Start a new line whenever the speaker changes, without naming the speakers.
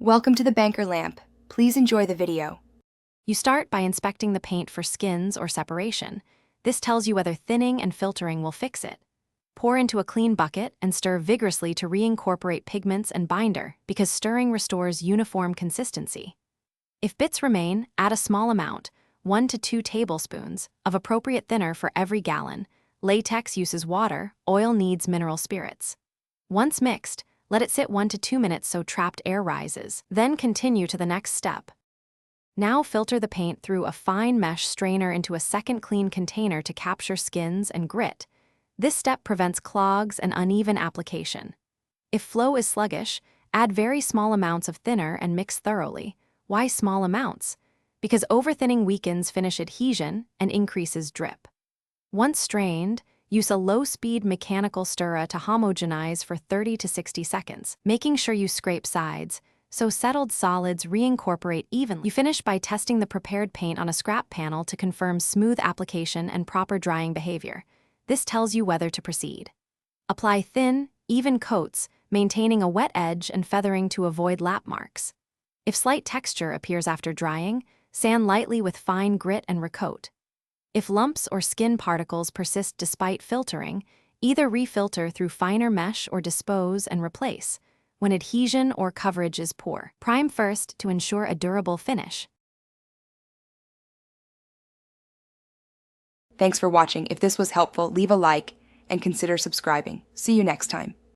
Welcome to the Banker Lamp. Please enjoy the video.
You start by inspecting the paint for skins or separation. This tells you whether thinning and filtering will fix it. Pour into a clean bucket and stir vigorously to reincorporate pigments and binder because stirring restores uniform consistency. If bits remain, add a small amount, 1 to 2 tablespoons, of appropriate thinner for every gallon. Latex uses water, oil needs mineral spirits. Once mixed, let it sit 1 to 2 minutes so trapped air rises, then continue to the next step. Now filter the paint through a fine mesh strainer into a second clean container to capture skins and grit. This step prevents clogs and uneven application. If flow is sluggish, add very small amounts of thinner and mix thoroughly. Why small amounts? Because overthinning weakens finish adhesion and increases drip. Once strained, use a low-speed mechanical stirrer to homogenize for 30 to 60 seconds, making sure you scrape sides, so settled solids reincorporate evenly. You finish by testing the prepared paint on a scrap panel to confirm smooth application and proper drying behavior. This tells you whether to proceed. Apply thin, even coats, maintaining a wet edge and feathering to avoid lap marks. If slight texture appears after drying, sand lightly with fine grit and recoat. If lumps or skin particles persist despite filtering, either refilter through finer mesh or dispose and replace. When adhesion or coverage is poor, prime first to ensure a durable finish.
Thanks for watching. If this was helpful, leave a like and consider subscribing. See you next time.